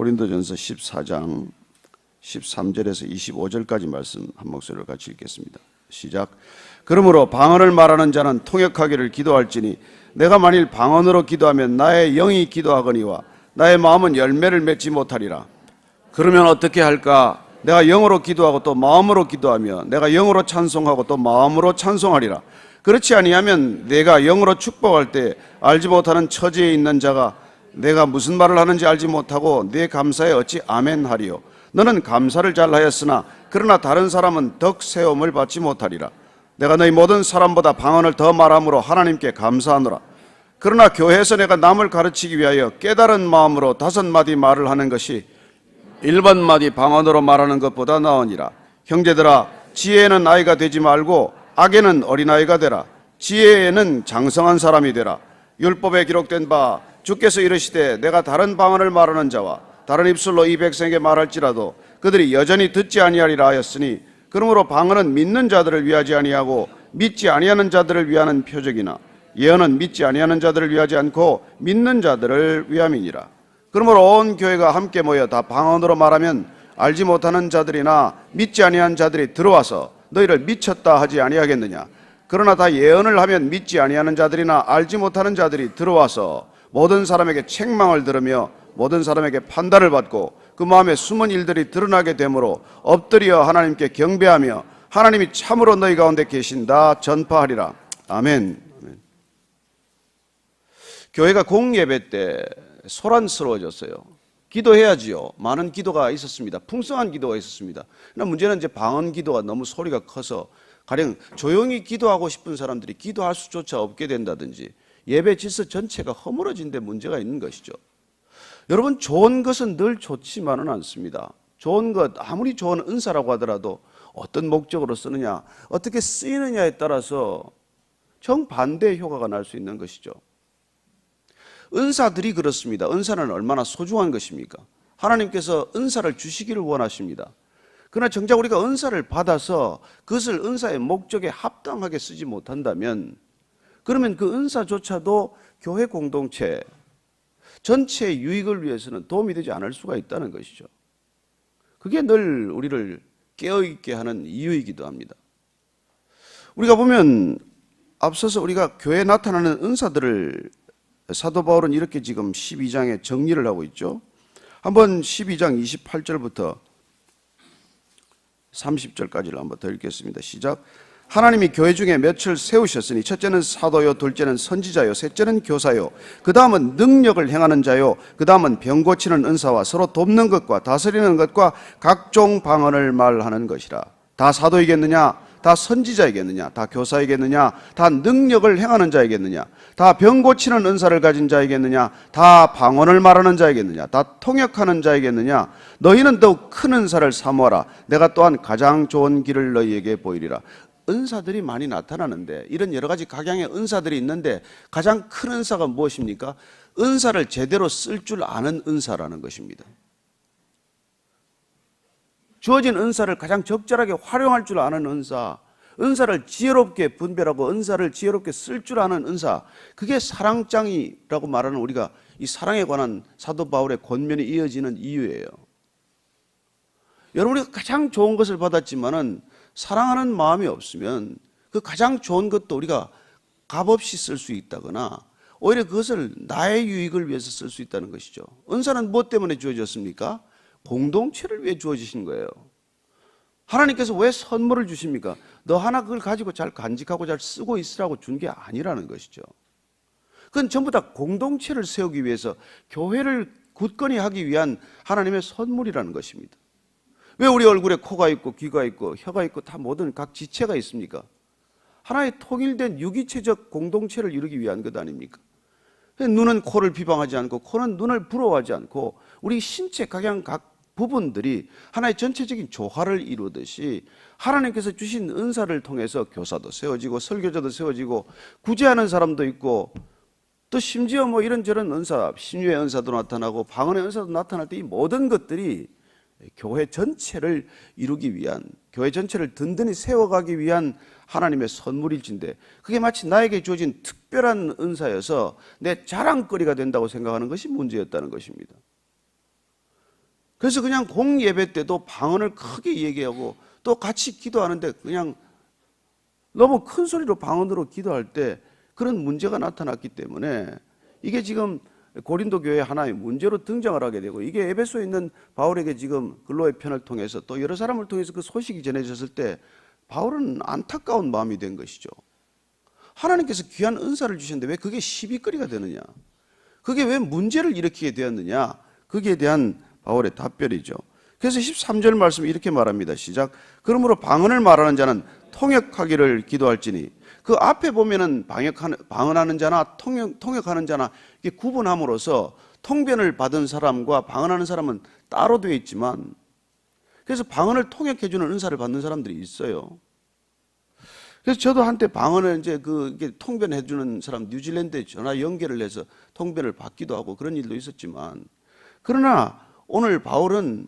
고린도전서 14장 13절에서 25절까지 말씀 한 목소리로 같이 읽겠습니다. 시작. 그러므로 방언을 말하는 자는 통역하기를 기도할지니 내가 만일 방언으로 기도하면 나의 영이 기도하거니와 나의 마음은 열매를 맺지 못하리라. 그러면 어떻게 할까? 내가 영으로 기도하고 또 마음으로 기도하며 내가 영으로 찬송하고 또 마음으로 찬송하리라. 그렇지 아니하면 내가 영으로 축복할 때 알지 못하는 처지에 있는 자가 내가 무슨 말을 하는지 알지 못하고 네 감사에 어찌 아멘 하리요. 너는 감사를 잘하였으나 그러나 다른 사람은 덕 세움을 받지 못하리라. 내가 너희 모든 사람보다 방언을 더 말함으로 하나님께 감사하노라. 그러나 교회에서 내가 남을 가르치기 위하여 깨달은 마음으로 5마디 말을 하는 것이 1번마디 방언으로 말하는 것보다 나으니라. 형제들아, 지혜에는 아이가 되지 말고 악에는 어린아이가 되라. 지혜에는 장성한 사람이 되라. 율법에 기록된 바 주께서 이르시되 내가 다른 방언을 말하는 자와 다른 입술로 이 백성에게 말할지라도 그들이 여전히 듣지 아니하리라 하였으니, 그러므로 방언은 믿는 자들을 위하지 아니하고 믿지 아니하는 자들을 위하는 표적이나 예언은 믿지 아니하는 자들을 위하지 않고 믿는 자들을 위함이니라. 그러므로 온 교회가 함께 모여 다 방언으로 말하면 알지 못하는 자들이나 믿지 아니한 자들이 들어와서 너희를 미쳤다 하지 아니하겠느냐. 그러나 다 예언을 하면 믿지 아니하는 자들이나 알지 못하는 자들이 들어와서 모든 사람에게 책망을 들으며 모든 사람에게 판단을 받고 그 마음에 숨은 일들이 드러나게 되므로 엎드려 하나님께 경배하며 하나님이 참으로 너희 가운데 계신다 전파하리라. 아멘. 교회가 공예배 때 소란스러워졌어요. 기도해야지요. 많은 기도가 있었습니다. 풍성한 기도가 있었습니다. 그러나 문제는 이제 방언 기도가 너무 소리가 커서 가령 조용히 기도하고 싶은 사람들이 기도할 수조차 없게 된다든지 예배 질서 전체가 허물어진 데 문제가 있는 것이죠. 여러분, 좋은 것은 늘 좋지만은 않습니다. 좋은 것, 아무리 좋은 은사라고 하더라도 어떤 목적으로 쓰느냐, 어떻게 쓰이느냐에 따라서 정반대의 효과가 날 수 있는 것이죠. 은사들이 그렇습니다. 은사는 얼마나 소중한 것입니까? 하나님께서 은사를 주시기를 원하십니다. 그러나 정작 우리가 은사를 받아서 그것을 은사의 목적에 합당하게 쓰지 못한다면, 그러면 그 은사조차도 교회 공동체 전체의 유익을 위해서는 도움이 되지 않을 수가 있다는 것이죠. 그게 늘 우리를 깨어있게 하는 이유이기도 합니다. 우리가 보면 앞서서 우리가 교회에 나타나는 은사들을 사도 바울은 이렇게 지금 12장에 정리를 하고 있죠. 한번 12장 28절부터 30절까지를 한번 더 읽겠습니다. 시작. 하나님이 교회 중에 몇을 세우셨으니 첫째는 사도요, 둘째는 선지자요, 셋째는 교사요, 그 다음은 능력을 행하는 자요, 그 다음은 병 고치는 은사와 서로 돕는 것과 다스리는 것과 각종 방언을 말하는 것이라. 다 사도이겠느냐? 다 선지자이겠느냐? 다 교사이겠느냐? 다 능력을 행하는 자이겠느냐? 다 병 고치는 은사를 가진 자이겠느냐? 다 방언을 말하는 자이겠느냐? 다 통역하는 자이겠느냐? 너희는 더욱 큰 은사를 사모하라. 내가 또한 가장 좋은 길을 너희에게 보이리라. 은사들이 많이 나타나는데, 이런 여러 가지 각양의 은사들이 있는데 가장 큰 은사가 무엇입니까? 은사를 제대로 쓸 줄 아는 은사라는 것입니다. 주어진 은사를 가장 적절하게 활용할 줄 아는 은사, 은사를 지혜롭게 분별하고 은사를 지혜롭게 쓸 줄 아는 은사, 그게 사랑장이라고 말하는 우리가 이 사랑에 관한 사도 바울의 권면이 이어지는 이유예요. 여러분, 우리가 가장 좋은 것을 받았지만은 사랑하는 마음이 없으면 그 가장 좋은 것도 우리가 값없이 쓸 수 있다거나 오히려 그것을 나의 유익을 위해서 쓸 수 있다는 것이죠. 은사는 무엇 때문에 주어졌습니까? 공동체를 위해 주어지신 거예요. 하나님께서 왜 선물을 주십니까? 너 하나 그걸 가지고 잘 간직하고 잘 쓰고 있으라고 준 게 아니라는 것이죠. 그건 전부 다 공동체를 세우기 위해서, 교회를 굳건히 하기 위한 하나님의 선물이라는 것입니다. 왜 우리 얼굴에 코가 있고 귀가 있고 혀가 있고 다 모든 각 지체가 있습니까? 하나의 통일된 유기체적 공동체를 이루기 위한 것 아닙니까? 눈은 코를 비방하지 않고 코는 눈을 부러워하지 않고 우리 신체 각양 각 부분들이 하나의 전체적인 조화를 이루듯이 하나님께서 주신 은사를 통해서 교사도 세워지고 설교자도 세워지고 구제하는 사람도 있고, 또 심지어 뭐 이런저런 은사, 신유의 은사도 나타나고 방언의 은사도 나타날 때 이 모든 것들이 교회 전체를 이루기 위한, 교회 전체를 든든히 세워가기 위한 하나님의 선물일진데, 그게 마치 나에게 주어진 특별한 은사여서 내 자랑거리가 된다고 생각하는 것이 문제였다는 것입니다. 그래서 그냥 공예배 때도 방언을 크게 얘기하고 또 같이 기도하는데 그냥 너무 큰 소리로 방언으로 기도할 때 그런 문제가 나타났기 때문에 이게 지금 고린도 교회 하나의 문제로 등장을 하게 되고, 이게 에베소에 있는 바울에게 지금 글로의 편을 통해서 또 여러 사람을 통해서 그 소식이 전해졌을 때 바울은 안타까운 마음이 된 것이죠. 하나님께서 귀한 은사를 주셨는데 왜 그게 시비거리가 되느냐, 그게 왜 문제를 일으키게 되었느냐, 거기에 대한 바울의 답변이죠. 그래서 13절 말씀 이렇게 말합니다. 시작. 그러므로 방언을 말하는 자는 통역하기를 기도할지니, 그 앞에 보면은 방언하는 자나 통역하는 자나 이게 구분함으로써 통변을 받은 사람과 방언하는 사람은 따로 되어 있지만, 그래서 방언을 통역해 주는 은사를 받는 사람들이 있어요. 그래서 저도 한때 방언을 이제 이게 통변해 주는 사람 뉴질랜드에 전화 연결을 해서 통변을 받기도 하고 그런 일도 있었지만, 그러나 오늘 바울은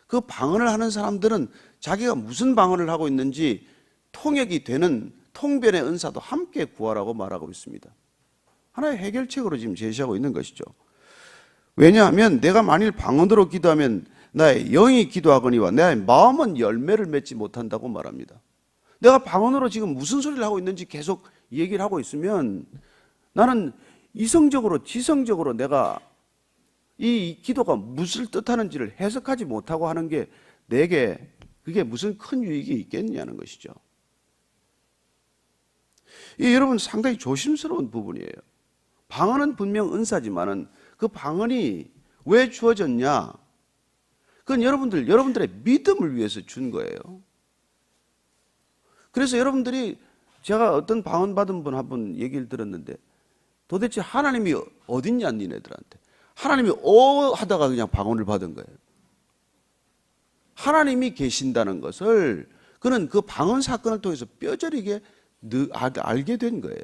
그 방언을 하는 사람들은 자기가 무슨 방언을 하고 있는지 통역이 되는 통변의 은사도 함께 구하라고 말하고 있습니다. 하나의 해결책으로 지금 제시하고 있는 것이죠. 왜냐하면 내가 만일 방언으로 기도하면 나의 영이 기도하거니와 나의 마음은 열매를 맺지 못한다고 말합니다. 내가 방언으로 지금 무슨 소리를 하고 있는지 계속 얘기를 하고 있으면 나는 이성적으로 지성적으로 내가 이 기도가 무엇을 뜻하는지를 해석하지 못하고 하는 게 내게 그게 무슨 큰 유익이 있겠냐는 것이죠. 이 여러분 상당히 조심스러운 부분이에요. 방언은 분명 은사지만은 그 방언이 왜 주어졌냐? 그건 여러분들의 믿음을 위해서 준 거예요. 그래서 여러분들이, 제가 어떤 방언 받은 분 한 분 얘기를 들었는데, 도대체 하나님이 어딨냐 니네들한테. 하나님이 하다가 그냥 방언을 받은 거예요. 하나님이 계신다는 것을 그는 그 방언 사건을 통해서 뼈저리게 알게 된 거예요.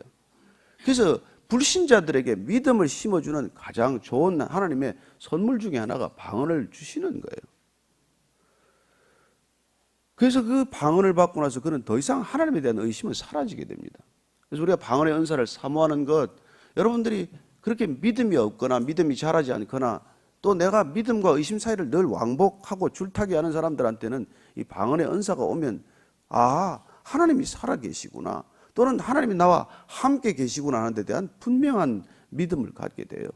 그래서 불신자들에게 믿음을 심어주는 가장 좋은 하나님의 선물 중에 하나가 방언을 주시는 거예요. 그래서 그 방언을 받고 나서 그는 더 이상 하나님에 대한 의심은 사라지게 됩니다. 그래서 우리가 방언의 은사를 사모하는 것, 여러분들이 그렇게 믿음이 없거나 믿음이 자라지 않거나 또 내가 믿음과 의심 사이를 늘 왕복하고 줄타기 하는 사람들한테는 이 방언의 은사가 오면, 아, 하나님이 살아계시구나, 또는 하나님이 나와 함께 계시구나 하는 데 대한 분명한 믿음을 갖게 돼요.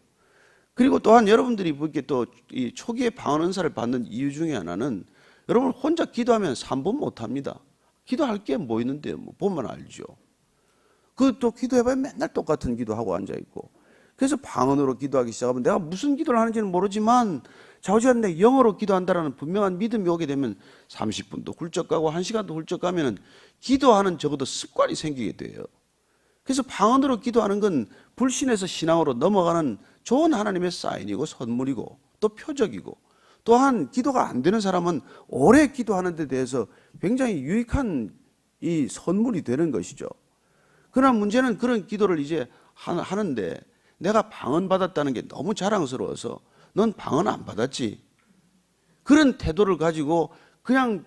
그리고 또한 여러분들이 이렇게 또 이 초기에 방언 은사를 받는 이유 중에 하나는, 여러분 혼자 기도하면 3분 못 합니다. 기도할 게 뭐 있는데요? 뭐 보면 알죠. 그 또 기도해봐야 맨날 똑같은 기도하고 앉아있고. 그래서 방언으로 기도하기 시작하면 내가 무슨 기도를 하는지는 모르지만 좌우지간 내 영어로 기도한다라는 분명한 믿음이 오게 되면 30분도 훌쩍 가고 1시간도 훌쩍 가면은 기도하는 적어도 습관이 생기게 돼요. 그래서 방언으로 기도하는 건 불신에서 신앙으로 넘어가는 좋은 하나님의 사인이고 선물이고 또 표적이고, 또한 기도가 안 되는 사람은 오래 기도하는 데 대해서 굉장히 유익한 이 선물이 되는 것이죠. 그러나 문제는 그런 기도를 이제 하는데 내가 방언 받았다는 게 너무 자랑스러워서 넌 방언 안 받았지, 그런 태도를 가지고 그냥,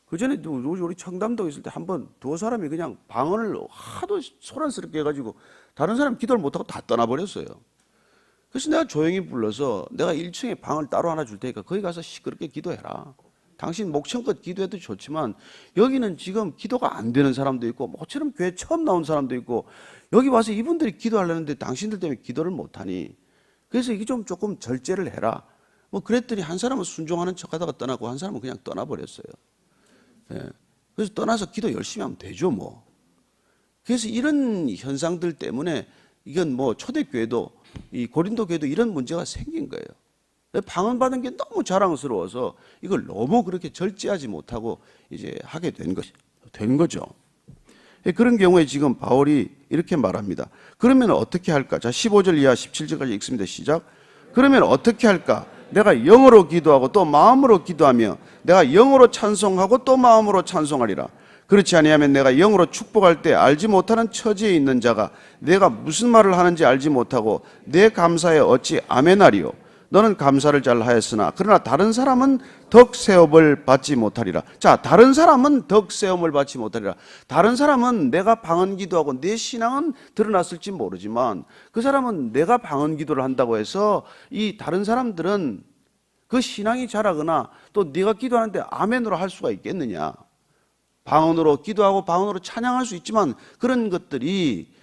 그전에 우리 청담동 있을 때 한번 두 사람이 그냥 방언을 하도 소란스럽게 해가지고 다른 사람 기도를 못하고 다 떠나버렸어요. 그래서 내가 조용히 불러서 내가 1층에 방을 따로 하나 줄 테니까 거기 가서 시끄럽게 기도해라. 당신 목청껏 기도해도 좋지만 여기는 지금 기도가 안 되는 사람도 있고 모처럼 교회 처음 나온 사람도 있고 여기 와서 이분들이 기도하려는데 당신들 때문에 기도를 못하니 그래서 이게 조금 절제를 해라. 뭐 그랬더니 한 사람은 순종하는 척하다가 떠나고 한 사람은 그냥 떠나버렸어요. 예. 그래서 떠나서 기도 열심히 하면 되죠 뭐. 그래서 이런 현상들 때문에 이건 뭐 초대교회도 이 고린도 교회도 이런 문제가 생긴 거예요. 방언 받은 게 너무 자랑스러워서 이걸 너무 그렇게 절제하지 못하고 이제 하게 된 거죠. 그런 경우에 지금 바울이 이렇게 말합니다. 그러면 어떻게 할까? 자, 15절 이하 17절까지 읽습니다. 시작. 그러면 어떻게 할까? 내가 영어로 기도하고 또 마음으로 기도하며 내가 영어로 찬송하고 또 마음으로 찬송하리라. 그렇지 아니하면 내가 영으로 축복할 때 알지 못하는 처지에 있는 자가 내가 무슨 말을 하는지 알지 못하고 내 감사에 어찌 아멘하리요. 너는 감사를 잘 하였으나 그러나 다른 사람은 덕세움을 받지 못하리라. 자, 다른 사람은 덕세움을 받지 못하리라. 다른 사람은 내가 방언 기도하고 내 신앙은 드러났을지 모르지만 그 사람은 내가 방언 기도를 한다고 해서 이 다른 사람들은 그 신앙이 자라거나 또 네가 기도하는데 아멘으로 할 수가 있겠느냐? 방언으로 기도하고 방언으로 찬양할 수 있지만 그런 것들이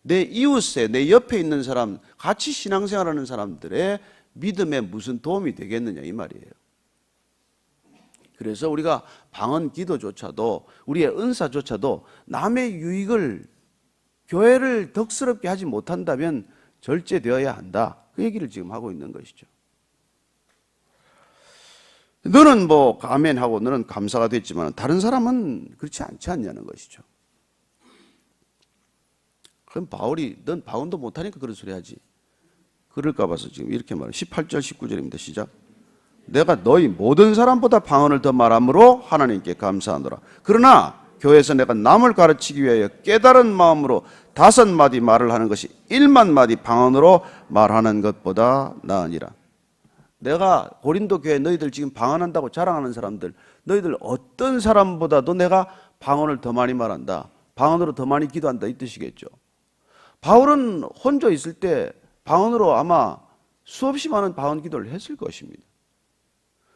내 이웃에, 내 옆에 있는 사람, 같이 신앙생활하는 사람들의 믿음에 무슨 도움이 되겠느냐 이 말이에요. 그래서 우리가 방언 기도조차도, 우리의 은사조차도 남의 유익을, 교회를 덕스럽게 하지 못한다면 절제되어야 한다. 그 얘기를 지금 하고 있는 것이죠. 너는 뭐 아멘하고 너는 감사가 됐지만 다른 사람은 그렇지 않지 않냐는 것이죠. 그럼 바울이 넌 방언도 못하니까 그런 소리 하지. 그럴까 봐서 지금 이렇게 말해요. 18절 19절입니다. 시작. 내가 너희 모든 사람보다 방언을 더 말함으로 하나님께 감사하노라. 그러나 교회에서 내가 남을 가르치기 위하여 깨달은 마음으로 5마디 말을 하는 것이 1만 마디 방언으로 말하는 것보다 나으니라. 내가 고린도 교회 너희들 지금 방언한다고 자랑하는 사람들, 너희들 어떤 사람보다도 내가 방언을 더 많이 말한다, 방언으로 더 많이 기도한다 이 뜻이겠죠. 바울은 혼자 있을 때 방언으로 아마 수없이 많은 방언 기도를 했을 것입니다.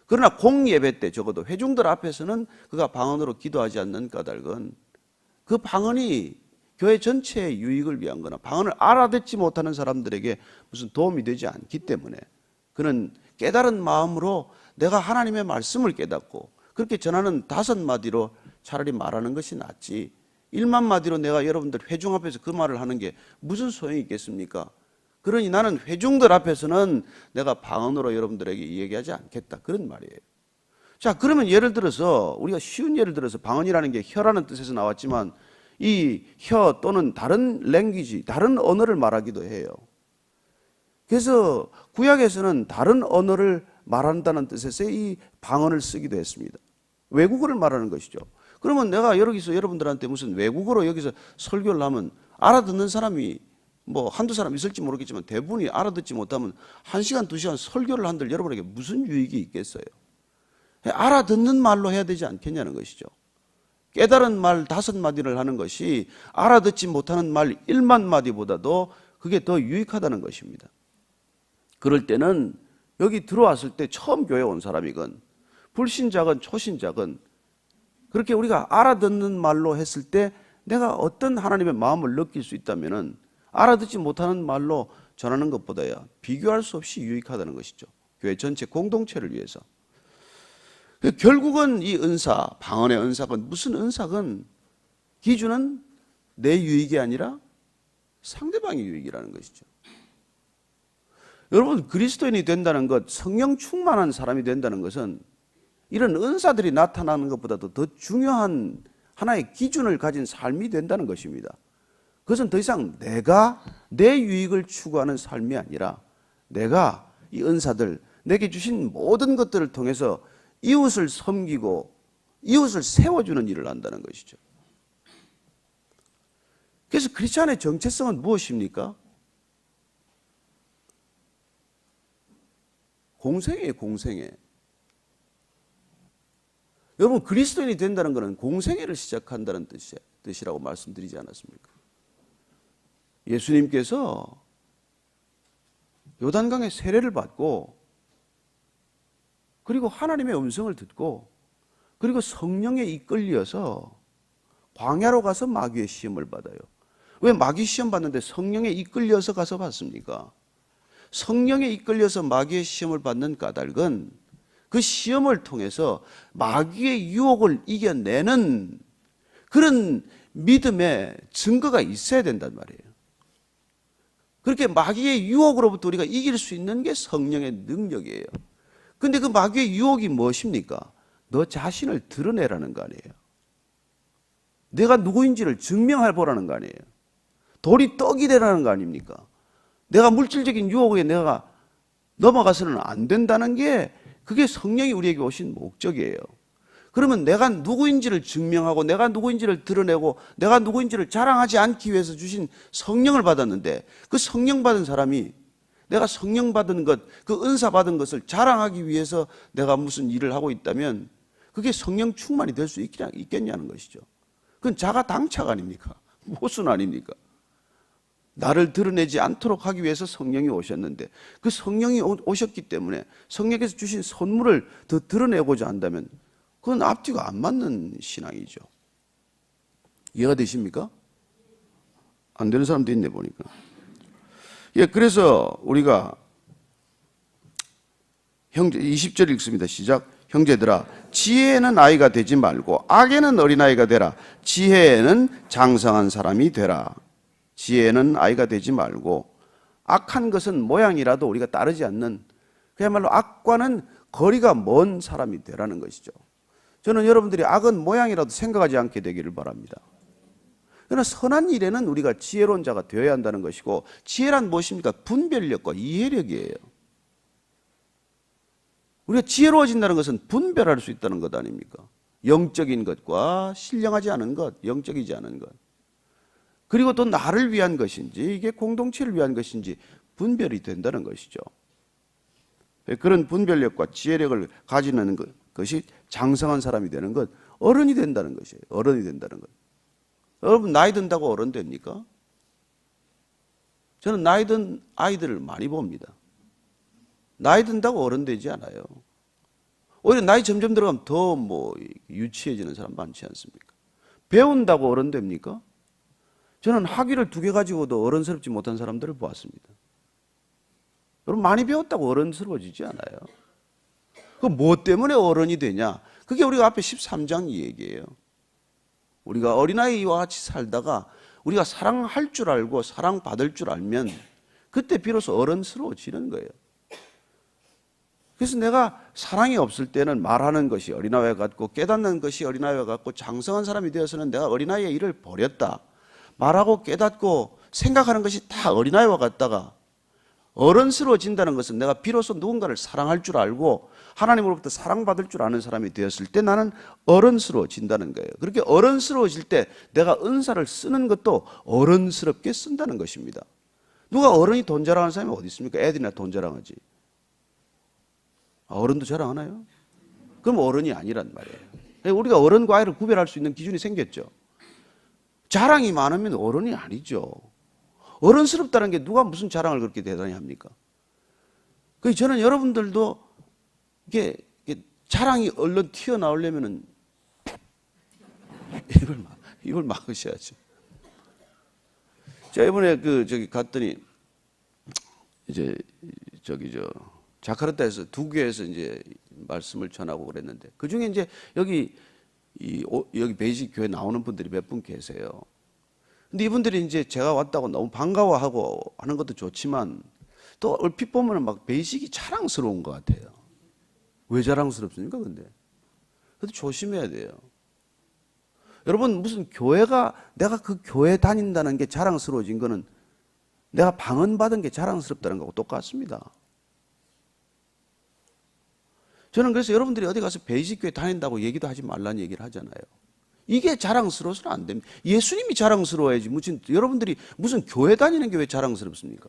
그러나 공예배 때 적어도 회중들 앞에서는 그가 방언으로 기도하지 않는 까닭은 그 방언이 교회 전체의 유익을 위한 거나 방언을 알아듣지 못하는 사람들에게 무슨 도움이 되지 않기 때문에 그는 깨달은 마음으로 내가 하나님의 말씀을 깨닫고 그렇게 전하는 5마디로 차라리 말하는 것이 낫지 1만 마디로 내가 여러분들 회중 앞에서 그 말을 하는 게 무슨 소용이 있겠습니까? 그러니 나는 회중들 앞에서는 내가 방언으로 여러분들에게 얘기하지 않겠다 그런 말이에요. 자, 그러면 예를 들어서 우리가 쉬운 예를 들어서 방언이라는 게 혀라는 뜻에서 나왔지만 이 혀 또는 다른 랭귀지, 다른 언어를 말하기도 해요. 그래서 구약에서는 다른 언어를 말한다는 뜻에서 이 방언을 쓰기도 했습니다. 외국어를 말하는 것이죠. 그러면 내가 여기서 여러분들한테 무슨 외국어로 여기서 설교를 하면 알아듣는 사람이 뭐 한두 사람 있을지 모르겠지만 대부분이 알아듣지 못하면 1시간, 2시간 설교를 한들 여러분에게 무슨 유익이 있겠어요? 알아듣는 말로 해야 되지 않겠냐는 것이죠. 깨달은 말 5마디를 하는 것이 알아듣지 못하는 말 1만 마디보다도 그게 더 유익하다는 것입니다. 그럴 때는 여기 들어왔을 때 처음 교회 온 사람이건 불신자건 초신자건 그렇게 우리가 알아듣는 말로 했을 때 내가 어떤 하나님의 마음을 느낄 수 있다면은 알아듣지 못하는 말로 전하는 것보다야 비교할 수 없이 유익하다는 것이죠. 교회 전체 공동체를 위해서. 결국은 이 은사, 방언의 은사건 무슨 은사건 기준은 내 유익이 아니라 상대방의 유익이라는 것이죠. 여러분 그리스도인이 된다는 것, 성령 충만한 사람이 된다는 것은 이런 은사들이 나타나는 것보다도 더 중요한 하나의 기준을 가진 삶이 된다는 것입니다. 그것은 더 이상 내가 내 유익을 추구하는 삶이 아니라 내가 이 은사들, 내게 주신 모든 것들을 통해서 이웃을 섬기고 이웃을 세워주는 일을 한다는 것이죠. 그래서 크리스찬의 정체성은 무엇입니까? 공생애예요, 공생애. 여러분 그리스도인이 된다는 것은 공생애를 시작한다는 뜻이라고 말씀드리지 않았습니까? 예수님께서 요단강에 세례를 받고 그리고 하나님의 음성을 듣고 그리고 성령에 이끌려서 광야로 가서 마귀의 시험을 받아요. 왜 마귀 시험 받는데 성령에 이끌려서 가서 받습니까? 성령에 이끌려서 마귀의 시험을 받는 까닭은 그 시험을 통해서 마귀의 유혹을 이겨내는 그런 믿음의 증거가 있어야 된단 말이에요. 그렇게 마귀의 유혹으로부터 우리가 이길 수 있는 게 성령의 능력이에요. 그런데 그 마귀의 유혹이 무엇입니까? 너 자신을 드러내라는 거 아니에요. 내가 누구인지를 증명해 보라는 거 아니에요. 돌이 떡이 되라는 거 아닙니까? 내가 물질적인 유혹에 내가 넘어가서는 안 된다는 게 그게 성령이 우리에게 오신 목적이에요. 그러면 내가 누구인지를 증명하고 내가 누구인지를 드러내고 내가 누구인지를 자랑하지 않기 위해서 주신 성령을 받았는데 그 성령 받은 사람이 내가 성령 받은 것, 그 은사 받은 것을 자랑하기 위해서 내가 무슨 일을 하고 있다면 그게 성령 충만이 될 수 있겠냐는 것이죠. 그건 자가 당착 아닙니까? 모순 아닙니까? 나를 드러내지 않도록 하기 위해서 성령이 오셨는데, 그 성령이 오셨기 때문에 성령께서 주신 선물을 더 드러내고자 한다면 그건 앞뒤가 안 맞는 신앙이죠. 이해가 되십니까? 안 되는 사람도 있네 보니까. 예, 그래서 우리가 형제 20절 읽습니다. 시작. 형제들아, 지혜에는 아이가 되지 말고 악에는 어린아이가 되라. 지혜에는 장성한 사람이 되라. 지혜에는 아이가 되지 말고, 악한 것은 모양이라도 우리가 따르지 않는, 그야말로 악과는 거리가 먼 사람이 되라는 것이죠. 저는 여러분들이 악은 모양이라도 생각하지 않게 되기를 바랍니다. 그러나 선한 일에는 우리가 지혜로운 자가 되어야 한다는 것이고, 지혜란 무엇입니까? 분별력과 이해력이에요. 우리가 지혜로워진다는 것은 분별할 수 있다는 것 아닙니까? 영적인 것과 신령하지 않은 것, 영적이지 않은 것, 그리고 또 나를 위한 것인지 이게 공동체를 위한 것인지 분별이 된다는 것이죠. 그런 분별력과 지혜력을 가지는 것이 장성한 사람이 되는 것, 어른이 된다는 것이에요. 어른이 된다는 것. 여러분, 나이 든다고 어른 됩니까? 저는 나이 든 아이들을 많이 봅니다. 나이 든다고 어른 되지 않아요. 오히려 나이 점점 들어가면 더 유치해지는 사람 많지 않습니까? 배운다고 어른 됩니까? 저는 학위를 2개 가지고도 어른스럽지 못한 사람들을 보았습니다. 여러분, 많이 배웠다고 어른스러워지지 않아요. 그 뭐 때문에 어른이 되냐? 그게 우리가 앞에 13장 이 얘기예요. 우리가 어린아이와 같이 살다가 우리가 사랑할 줄 알고 사랑받을 줄 알면 그때 비로소 어른스러워지는 거예요. 그래서 내가 사랑이 없을 때는 말하는 것이 어린아이와 같고, 깨닫는 것이 어린아이와 같고, 장성한 사람이 되어서는 내가 어린아이의 일을 버렸다. 말하고 깨닫고 생각하는 것이 다 어린아이와 같다가 어른스러워진다는 것은 내가 비로소 누군가를 사랑할 줄 알고 하나님으로부터 사랑받을 줄 아는 사람이 되었을 때 나는 어른스러워진다는 거예요. 그렇게 어른스러워질 때 내가 은사를 쓰는 것도 어른스럽게 쓴다는 것입니다. 누가 어른이 돈 자랑하는 사람이 어디 있습니까? 애들이나 돈 자랑하지. 어른도 자랑하나요? 그럼 어른이 아니란 말이에요. 우리가 어른과 아이를 구별할 수 있는 기준이 생겼죠. 자랑이 많으면 어른이 아니죠. 어른스럽다는 게 누가 무슨 자랑을 그렇게 대단히 합니까? 그래서 저는 여러분들도 이게 자랑이 얼른 튀어나오려면은 이걸 막으셔야죠. 제가 이번에 저기 갔더니 이제 자카르타에서 2교회에서 이제 말씀을 전하고 그랬는데, 그 중에 이제 여기 베이직 교회 나오는 분들이 몇 분 계세요. 근데 이분들이 이제 제가 왔다고 너무 반가워하고 하는 것도 좋지만 또 얼핏 보면 막 베이직이 자랑스러운 것 같아요. 왜 자랑스럽습니까, 근데? 그래도 조심해야 돼요. 여러분, 무슨 교회가, 내가 그 교회 다닌다는 게 자랑스러워진 거는 내가 방언받은 게 자랑스럽다는 거하고 똑같습니다. 저는 그래서 여러분들이 어디 가서 베이직 교회 다닌다고 얘기도 하지 말라는 얘기를 하잖아요. 이게 자랑스러워서는 안 됩니다. 예수님이 자랑스러워야지 여러분들이 무슨 교회 다니는 게 왜 자랑스럽습니까?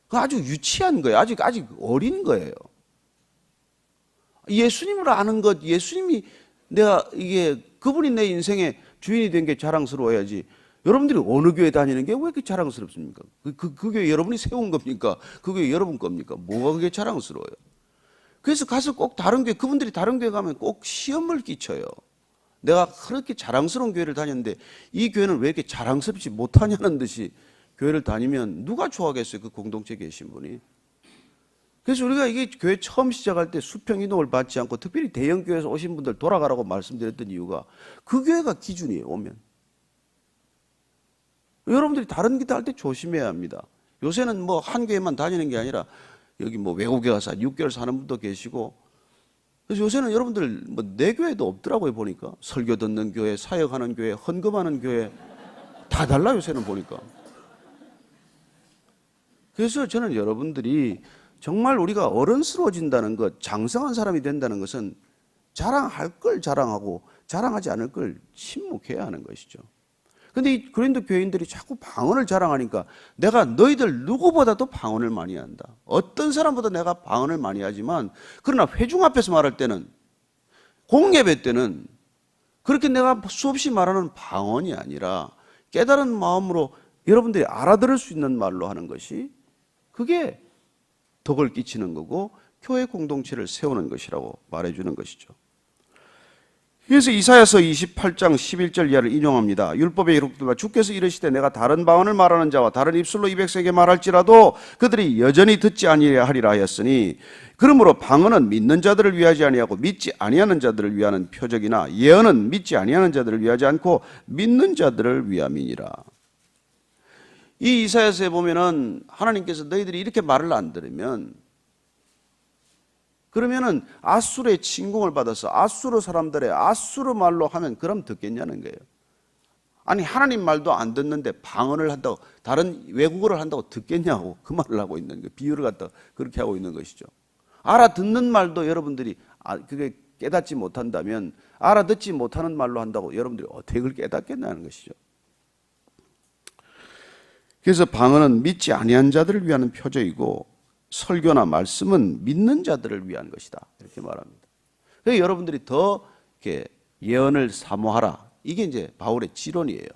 그거 아주 유치한 거예요. 아직 어린 거예요. 예수님을 아는 것, 예수님이 그분이 내 인생의 주인이 된 게 자랑스러워야지. 여러분들이 어느 교회 다니는 게 왜 그렇게 자랑스럽습니까? 그 교회 여러분이 세운 겁니까? 그 교회 여러분 겁니까? 뭐가 그게 자랑스러워요? 그래서 가서 꼭 그분들이 다른 교회 가면 꼭 시험을 끼쳐요. 내가 그렇게 자랑스러운 교회를 다녔는데 이 교회는 왜 이렇게 자랑스럽지 못하냐는 듯이 교회를 다니면 누가 좋아하겠어요? 그 공동체에 계신 분이. 그래서 우리가 이게 교회 처음 시작할 때 수평 이동을 받지 않고 특별히 대형 교회에서 오신 분들 돌아가라고 말씀드렸던 이유가 그 교회가 기준이에요, 오면. 여러분들이 다른 기타 할 때 조심해야 합니다. 요새는 뭐 한 교회만 다니는 게 아니라 여기 뭐 외국에 가서 6개월 사는 분도 계시고, 그래서 요새는 여러분들 뭐 내 교회도 없더라고요, 보니까. 설교 듣는 교회, 사역하는 교회, 헌금하는 교회 다 달라, 요새는 보니까. 그래서 저는 여러분들이 정말 우리가 어른스러워진다는 것, 장성한 사람이 된다는 것은 자랑할 걸 자랑하고 자랑하지 않을 걸 침묵해야 하는 것이죠. 근데 이 고린도 교인들이 자꾸 방언을 자랑하니까 내가 너희들 누구보다도 방언을 많이 한다. 어떤 사람보다 내가 방언을 많이 하지만, 그러나 회중 앞에서 말할 때는, 공예배 때는 그렇게 내가 수없이 말하는 방언이 아니라 깨달은 마음으로 여러분들이 알아들을 수 있는 말로 하는 것이 그게 덕을 끼치는 거고 교회 공동체를 세우는 것이라고 말해주는 것이죠. 그래서 이사야서 28장 11절 이하를 인용합니다. 율법에 기록되어 주께서 이르시되 내가 다른 방언을 말하는 자와 다른 입술로 200세게 말할지라도 그들이 여전히 듣지 아니하리라 하였으니 그러므로 방언은 믿는 자들을 위하지 아니하고 믿지 아니하는 자들을 위하는 표적이나 예언은 믿지 아니하는 자들을 위하지 않고 믿는 자들을 위함이니라. 이 이사야서에 보면은 하나님께서 너희들이 이렇게 말을 안 들으면 그러면은 아수르의 침공을 받아서 아수르 사람들의 아수르 말로 하면 그럼 듣겠냐는 거예요. 아니 하나님 말도 안 듣는데 방언을 한다고 다른 외국어를 한다고 듣겠냐고 그 말을 하고 있는 거예요. 비유를 갖다 그렇게 하고 있는 것이죠. 알아듣는 말도 여러분들이 그게 깨닫지 못한다면 알아듣지 못하는 말로 한다고 여러분들이 어떻게 그걸 깨닫겠냐는 것이죠. 그래서 방언은 믿지 아니한 자들을 위한 표적이고 설교나 말씀은 믿는 자들을 위한 것이다. 이렇게 말합니다. 그래서 여러분들이 더 이렇게 예언을 사모하라. 이게 이제 바울의 지론이에요.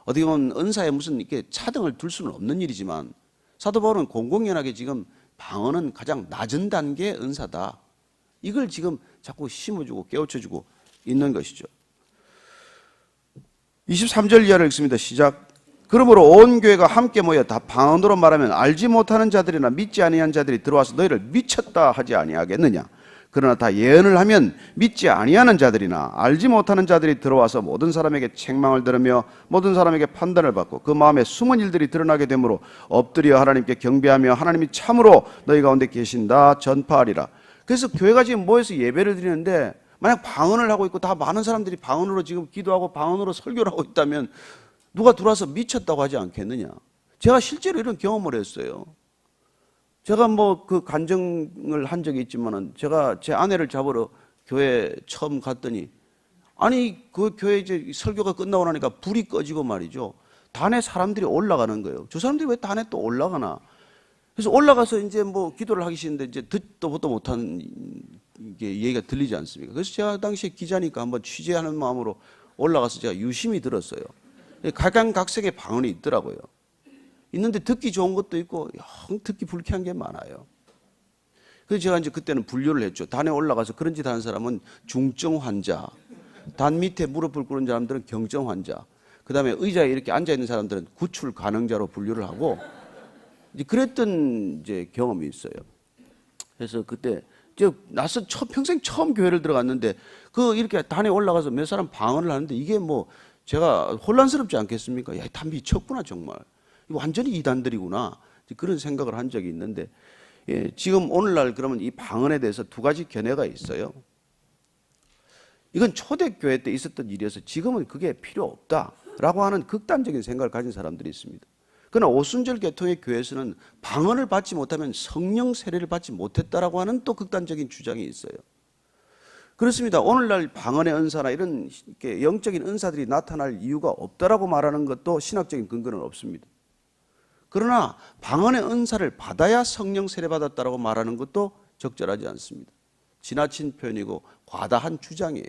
어떻게 보면 은사에 무슨 이렇게 차등을 둘 수는 없는 일이지만 사도 바울은 공공연하게 지금 방언은 가장 낮은 단계의 은사다. 이걸 지금 자꾸 심어주고 깨우쳐주고 있는 것이죠. 23절 이하를 읽습니다. 시작. 그러므로 온 교회가 함께 모여 다 방언으로 말하면 알지 못하는 자들이나 믿지 아니한 자들이 들어와서 너희를 미쳤다 하지 아니하겠느냐. 그러나 다 예언을 하면 믿지 아니하는 자들이나 알지 못하는 자들이 들어와서 모든 사람에게 책망을 들으며 모든 사람에게 판단을 받고 그 마음에 숨은 일들이 드러나게 되므로 엎드려 하나님께 경배하며 하나님이 참으로 너희 가운데 계신다 전파하리라. 그래서 교회가 지금 모여서 예배를 드리는데 만약 방언을 하고 있고 다 많은 사람들이 방언으로 지금 기도하고 방언으로 설교를 하고 있다면 누가 들어와서 미쳤다고 하지 않겠느냐. 제가 실제로 이런 경험을 했어요. 제가 뭐 그 간증을 한 적이 있지만은 제가 제 아내를 잡으러 교회 처음 갔더니 아니 그 교회 이제 설교가 끝나고 나니까 불이 꺼지고 말이죠. 단에 사람들이 올라가는 거예요. 저 사람들이 왜 단에 또 올라가나. 그래서 올라가서 이제 뭐 기도를 하기 싫은데 이제 듣도 보도 못한 게 얘기가 들리지 않습니까? 그래서 제가 당시에 기자니까 한번 취재하는 마음으로 올라가서 제가 유심히 들었어요. 각양각색의 방언이 있더라고요. 있는데 듣기 좋은 것도 있고 영 듣기 불쾌한 게 많아요. 그래서 제가 이제 그때는 분류를 했죠. 단에 올라가서 그런 짓 하는 사람은 중증 환자, 단 밑에 무릎을 꿇은 사람들은 경증 환자, 그 다음에 의자에 이렇게 앉아 있는 사람들은 구출 가능자로 분류를 하고 이제 그랬던 이제 경험이 있어요. 그래서 그때 평생 처음 교회를 들어갔는데 그 이렇게 단에 올라가서 몇 사람 방언을 하는데 이게 뭐 제가 혼란스럽지 않겠습니까? 야, 다 미쳤구나 정말. 완전히 이단들이구나. 그런 생각을 한 적이 있는데 지금 오늘날 그러면 이 방언에 대해서 두 가지 견해가 있어요. 이건 초대교회 때 있었던 일이어서 지금은 그게 필요 없다라고 하는 극단적인 생각을 가진 사람들이 있습니다. 그러나 오순절 계통의 교회에서는 방언을 받지 못하면 성령 세례를 받지 못했다라고 하는 또 극단적인 주장이 있어요. 그렇습니다. 오늘날 방언의 은사나 이런 영적인 은사들이 나타날 이유가 없다라고 말하는 것도 신학적인 근거는 없습니다. 그러나 방언의 은사를 받아야 성령 세례받았다라고 말하는 것도 적절하지 않습니다. 지나친 표현이고 과다한 주장이에요.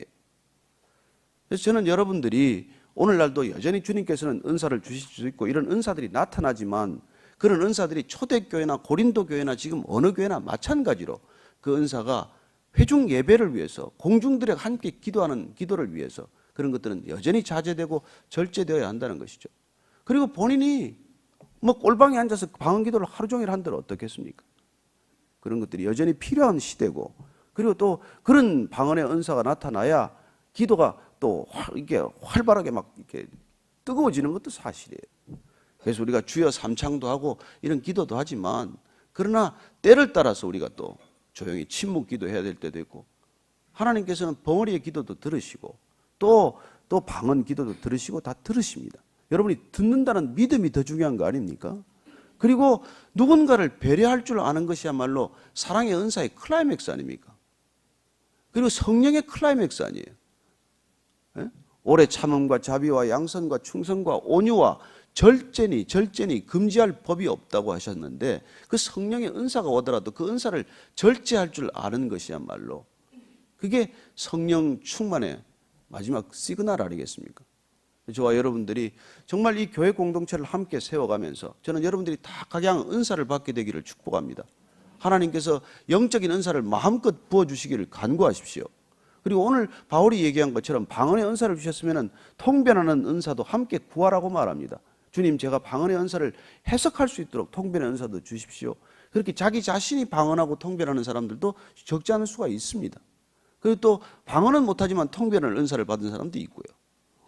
그래서 저는 여러분들이 오늘날도 여전히 주님께서는 은사를 주실 수 있고 이런 은사들이 나타나지만 그런 은사들이 초대교회나 고린도 교회나 지금 어느 교회나 마찬가지로 그 은사가 회중 예배를 위해서 공중들과 함께 기도하는 기도를 위해서 그런 것들은 여전히 자제되고 절제되어야 한다는 것이죠. 그리고 본인이 뭐 꼴방에 앉아서 방언 기도를 하루 종일 한들 어떻겠습니까? 그런 것들이 여전히 필요한 시대고 그리고 또 그런 방언의 은사가 나타나야 기도가 또 이게 활발하게 막 이렇게 뜨거워지는 것도 사실이에요. 그래서 우리가 주여 삼창도 하고 이런 기도도 하지만 그러나 때를 따라서 우리가 또 조용히 침묵 기도해야 될 때도 있고 하나님께서는 벙어리의 기도도 들으시고 또 방언 기도도 들으시고 다 들으십니다. 여러분이 듣는다는 믿음이 더 중요한 거 아닙니까? 그리고 누군가를 배려할 줄 아는 것이야말로 사랑의 은사의 클라이맥스 아닙니까? 그리고 성령의 클라이맥스 아니에요. 예? 오래 참음과 자비와 양선과 충성과 온유와 절제니 금지할 법이 없다고 하셨는데 그 성령의 은사가 오더라도 그 은사를 절제할 줄 아는 것이야말로 그게 성령 충만의 마지막 시그널 아니겠습니까? 저와 여러분들이 정말 이 교회 공동체를 함께 세워가면서 저는 여러분들이 다 각양 은사를 받게 되기를 축복합니다. 하나님께서 영적인 은사를 마음껏 부어주시기를 간구하십시오. 그리고 오늘 바울이 얘기한 것처럼 방언의 은사를 주셨으면 통변하는 은사도 함께 구하라고 말합니다. 주님, 제가 방언의 은사를 해석할 수 있도록 통변의 은사도 주십시오. 그렇게 자기 자신이 방언하고 통변하는 사람들도 적지 않을 수가 있습니다. 그리고 또 방언은 못하지만 통변을 은사를 받은 사람도 있고요.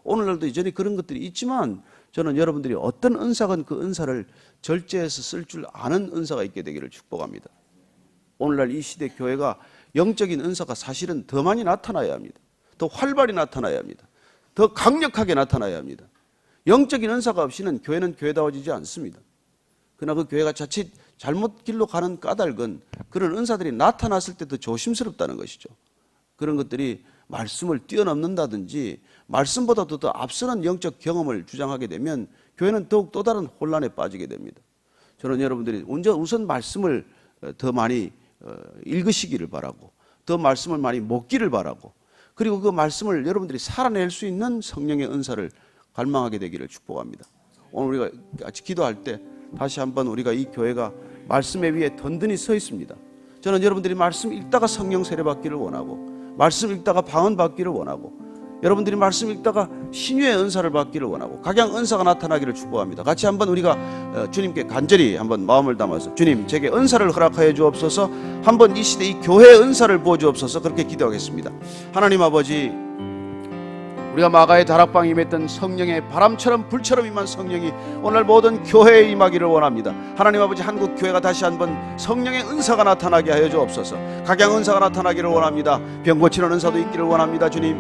오늘날도 이전에 그런 것들이 있지만 저는 여러분들이 어떤 은사건 그 은사를 절제해서 쓸 줄 아는 은사가 있게 되기를 축복합니다. 오늘날 이 시대 교회가 영적인 은사가 사실은 더 많이 나타나야 합니다. 더 활발히 나타나야 합니다. 더 강력하게 나타나야 합니다. 영적인 은사가 없이는 교회는 교회다워지지 않습니다. 그러나 그 교회가 자칫 잘못 길로 가는 까닭은 그런 은사들이 나타났을 때 더 조심스럽다는 것이죠. 그런 것들이 말씀을 뛰어넘는다든지 말씀보다도 더 앞서는 영적 경험을 주장하게 되면 교회는 더욱 또 다른 혼란에 빠지게 됩니다. 저는 여러분들이 우선 말씀을 더 많이 읽으시기를 바라고, 더 말씀을 많이 먹기를 바라고, 그리고 그 말씀을 여러분들이 살아낼 수 있는 성령의 은사를 갈망하게 되기를 축복합니다. 오늘 우리가 같이 기도할 때 다시 한번 우리가 이 교회가 말씀에 위에 든든히 서 있습니다. 저는 여러분들이 말씀 읽다가 성령 세례 받기를 원하고, 말씀 읽다가 방언 받기를 원하고, 여러분들이 말씀 읽다가 신유의 은사를 받기를 원하고 각양 은사가 나타나기를 축복합니다. 같이 한번 우리가 주님께 간절히 한번 마음을 담아서 주님, 제게 은사를 허락하여 주옵소서, 한번 이 시대 이 교회의 은사를 부어 주옵소서, 그렇게 기도하겠습니다. 하나님 아버지, 우리가 마가의 다락방에 임했던 성령의 바람처럼 불처럼 임한 성령이 오늘 모든 교회에 임하기를 원합니다. 하나님 아버지, 한국 교회가 다시 한번 성령의 은사가 나타나게 하여 주옵소서. 각양 은사가 나타나기를 원합니다. 병 고치는 은사도 있기를 원합니다. 주님,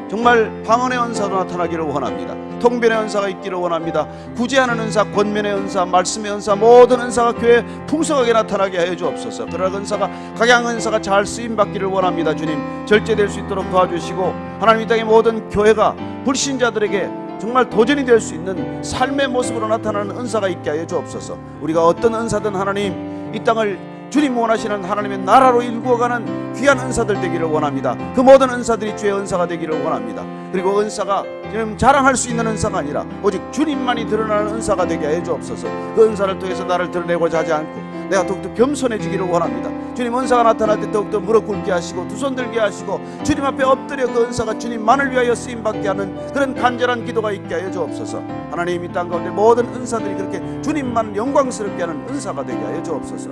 정말 방언의 은사도 나타나기를 원합니다. 통변의 은사가 있기를 원합니다. 구제하는 은사, 권면의 은사, 말씀의 은사, 모든 은사가 교회에 풍성하게 나타나게 하여 주옵소서. 그런 은사가, 각양 은사가 잘 쓰임받기를 원합니다. 주님, 절제될 수 있도록 도와주시고, 하나님 이 땅의 모든 교회가 불신자들에게 정말 도전이 될 수 있는 삶의 모습으로 나타나는 은사가 있게 하여 주옵소서. 우리가 어떤 은사든 하나님, 이 땅을 주님 원하시는 하나님의 나라로 일구어가는 귀한 은사들 되기를 원합니다. 그 모든 은사들이 주의 은사가 되기를 원합니다. 그리고 은사가 지금 자랑할 수 있는 은사가 아니라 오직 주님만이 드러나는 은사가 되게 해 주옵소서. 그 은사를 통해서 나를 드러내고자 하지 않고 내가 더욱더 겸손해지기를 원합니다. 주님, 은사가 나타날 때 더욱더 무릎 꿇게 하시고 두 손 들게 하시고 주님 앞에 엎드려 그 은사가 주님만을 위하여 쓰임받게 하는 그런 간절한 기도가 있게 하여 주옵소서. 하나님, 이 땅 가운데 모든 은사들이 그렇게 주님만 영광스럽게 하는 은사가 되게 하여 주옵소서.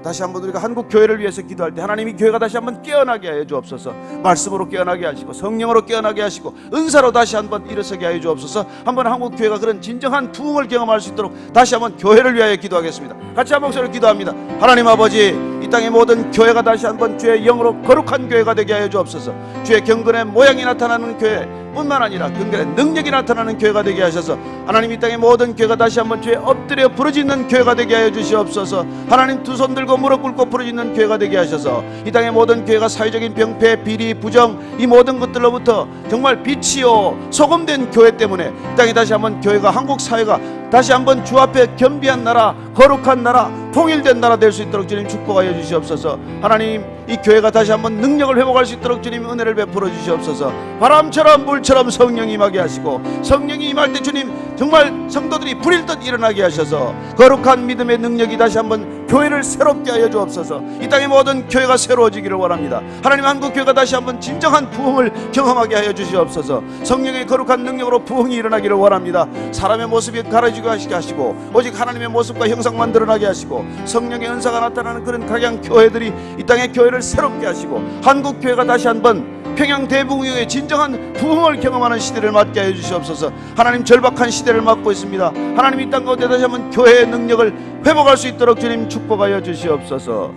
다시 한번 우리가 한국 교회를 위해서 기도할 때 하나님이 교회가 다시 한번 깨어나게 하여 주옵소서. 말씀으로 깨어나게 하시고 성령으로 깨어나게 하시고 은사로 다시 한번 일어서게 하여 주옵소서. 한번 한국 교회가 그런 진정한 부흥을 경험할 수 있도록 다시 한번 교회를 위하여 기도하겠습니다. 같이 한 목소리로 기도합니다. 하나님 아버지, 이 땅의 모든 교회가 다시 한번 주의 영으로 거룩한 교회가 되게 하여 주옵소서. 주의 경건의 모양이 나타나는 교회 뿐만 아니라 경건의 능력이 나타나는 교회가 되게 하셔서 하나님, 이 땅의 모든 교회가 다시 한번 주의 엎드려 부르짖는 교회가 되게 하여 주시옵소서. 하나님, 두 손 들고 무릎 꿇고 부르짖는 교회가 되게 하셔서 이 땅의 모든 교회가 사회적인 병폐, 비리, 부정, 이 모든 것들로부터 정말 빛이요 소금된 교회 때문에 이 땅에 다시 한번 교회가, 한국 사회가 다시 한번 주 앞에 겸비한 나라, 거룩한 나라, 통일된 나라 될 수 있도록 주님 축복하여 주시옵소서. 하나님, 이 교회가 다시 한번 능력을 회복할 수 있도록 주님 은혜를 베풀어 주시옵소서. 바람처럼 물처럼 성령이 임하게 하시고 성령이 임할 때 주님 정말 성도들이 불일 듯 일어나게 하셔서 거룩한 믿음의 능력이 다시 한번 교회를 새롭게 하여 주옵소서. 이 땅의 모든 교회가 새로워지기를 원합니다. 하나님, 한국 교회가 다시 한번 진정한 부흥을 경험하게 하여 주시옵소서. 성령의 거룩한 능력으로 부흥이 일어나기를 원합니다. 사람의 모습이 가려지게 하시고 오직 하나님의 모습과 형상만 드러나게 하시고 성령의 은사가 나타나는 그런 각양 교회들이 이 땅의 교회를 새롭게 하시고 한국 교회가 다시 한번 평양 대붕의 진정한 부흥을 경험하는 시대를 맞게 해 주시옵소서. 하나님, 절박한 시대를 맞고 있습니다. 하나님, 이 땅 가운데 다시 한번 교회의 능력을 회복할 수 있도록 주님 축복하여 주시옵소서.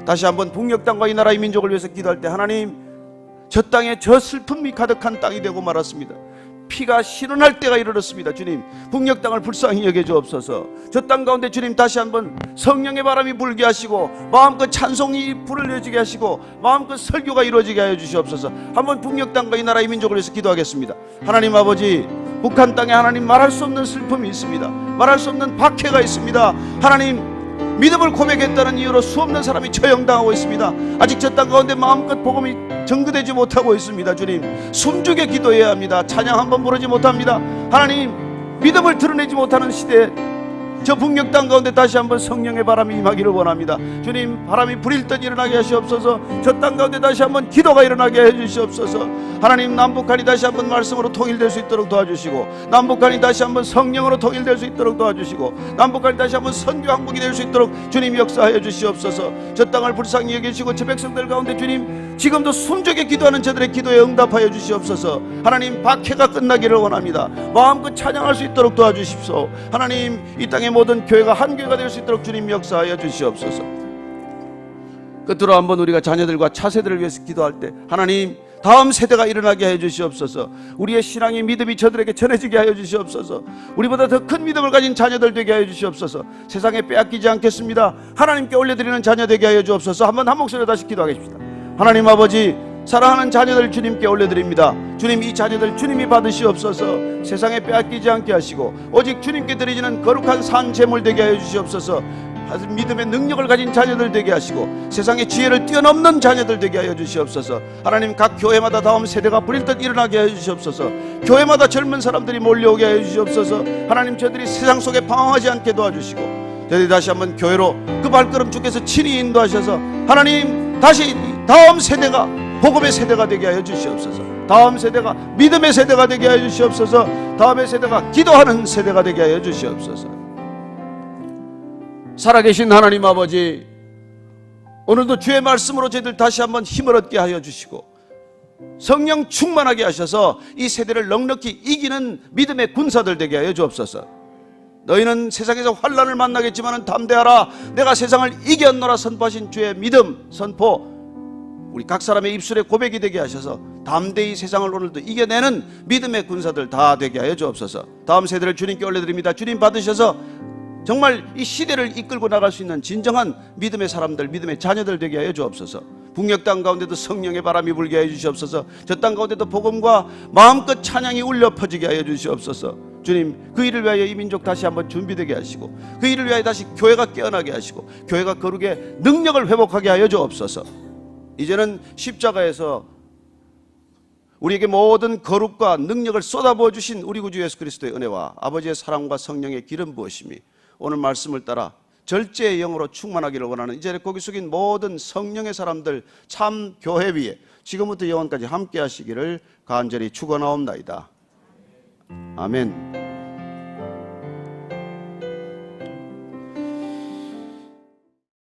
다시 한번 북녘 땅과 이 나라의 민족을 위해서 기도할 때 하나님, 저 땅에 저 슬픔이 가득한 땅이 되고 말았습니다. 피가 신원할 때가 이르렀습니다. 주님, 북녘 땅을 불쌍히 여겨 주옵소서. 저 땅 가운데 주님 다시 한번 성령의 바람이 불게 하시고 마음껏 찬송이 부르짖게 하시고 마음껏 설교가 이루어지게 하여 주시옵소서. 한번 북녘 땅과 이 나라의 민족을 위해서 기도하겠습니다. 하나님 아버지, 북한 땅에 하나님 말할 수 없는 슬픔이 있습니다. 말할 수 없는 박해가 있습니다. 하나님, 믿음을 고백했다는 이유로 수없는 사람이 처형당하고 있습니다. 아직 저 땅 가운데 마음껏 복음이 전거되지 못하고 있습니다. 주님, 숨죽여 기도해야 합니다. 찬양 한번 부르지 못합니다. 하나님, 믿음을 드러내지 못하는 시대에 저 북녘 땅 가운데 다시 한번 성령의 바람이 임하기를 원합니다. 주님, 바람이 불일 듯 일어나게 하시옵소서. 저 땅 가운데 다시 한번 기도가 일어나게 해주시옵소서. 하나님, 남북한이 다시 한번 말씀으로 통일될 수 있도록 도와주시고, 남북한이 다시 한번 성령으로 통일될 수 있도록 도와주시고, 남북한이 다시 한번 선교 항복이 될 수 있도록 주님 역사하여 주시옵소서. 저 땅을 불쌍히 여기시고 저 백성들 가운데 주님, 지금도 숨죽여 기도하는 저들의 기도에 응답하여 주시옵소서. 하나님, 박해가 끝나기를 원합니다. 마음껏 찬양할 수 있도록 도와주십시오. 하나님, 이 땅의 모든 교회가 한 교회가 될 수 있도록 주님 역사하여 주시옵소서. 끝으로 한번 우리가 자녀들과 차세대를 위해서 기도할 때, 하나님, 다음 세대가 일어나게 해 주시옵소서. 우리의 신앙의 믿음이 저들에게 전해지게 하여 주시옵소서. 우리보다 더 큰 믿음을 가진 자녀들 되게 하여 주시옵소서. 세상에 빼앗기지 않겠습니다. 하나님께 올려드리는 자녀 되게 하여 주옵소서. 한번 한 목소리로 다시 기도하겠습니다. 하나님 아버지, 사랑하는 자녀들 주님께 올려드립니다. 주님, 이 자녀들 주님이 받으시옵소서. 세상에 빼앗기지 않게 하시고 오직 주님께 드리지는 거룩한 산 제물 되게 하여 주시옵소서. 믿음의 능력을 가진 자녀들 되게 하시고 세상의 지혜를 뛰어넘는 자녀들 되게 하여 주시옵소서. 하나님, 각 교회마다 다음 세대가 불일 듯 일어나게 하여 주시옵소서. 교회마다 젊은 사람들이 몰려오게 하여 주시옵소서. 하나님, 저들이 세상 속에 방황하지 않게 도와주시고 저들이 다시 한번 교회로 그 발걸음 주께서 친히 인도하셔서 하나님, 다시 다음 세대가 복음의 세대가 되게 하여 주시옵소서. 다음 세대가 믿음의 세대가 되게 하여 주시옵소서. 다음의 세대가 기도하는 세대가 되게 하여 주시옵소서. 살아계신 하나님 아버지, 오늘도 주의 말씀으로 저희들 다시 한번 힘을 얻게 하여 주시고 성령 충만하게 하셔서 이 세대를 넉넉히 이기는 믿음의 군사들 되게 하여 주옵소서. 너희는 세상에서 환난을 만나겠지만 담대하라, 내가 세상을 이겼노라 선포하신 주의 믿음 선포, 우리 각 사람의 입술에 고백이 되게 하셔서 담대히 세상을 오늘도 이겨내는 믿음의 군사들 다 되게 하여 주옵소서. 다음 세대를 주님께 올려드립니다. 주님 받으셔서 정말 이 시대를 이끌고 나갈 수 있는 진정한 믿음의 사람들, 믿음의 자녀들 되게 하여 주옵소서. 북녘 땅 가운데도 성령의 바람이 불게 하여 주시옵소서. 저 땅 가운데도 복음과 마음껏 찬양이 울려 퍼지게 하여 주시옵소서. 주님, 그 일을 위하여 이 민족 다시 한번 준비되게 하시고 그 일을 위하여 다시 교회가 깨어나게 하시고 교회가 거룩의 능력을 회복하게 하여 주옵소서. 이제는 십자가에서 우리에게 모든 거룩과 능력을 쏟아부어 주신 우리 구주 예수 그리스도의 은혜와 아버지의 사랑과 성령의 기름 부으심이 오늘 말씀을 따라 절제의 영으로 충만하기를 원하는 이 자리에 고개 숙인 모든 성령의 사람들 참 교회 위에 지금부터 영원까지 함께 하시기를 간절히 축원하옵나이다. 아멘.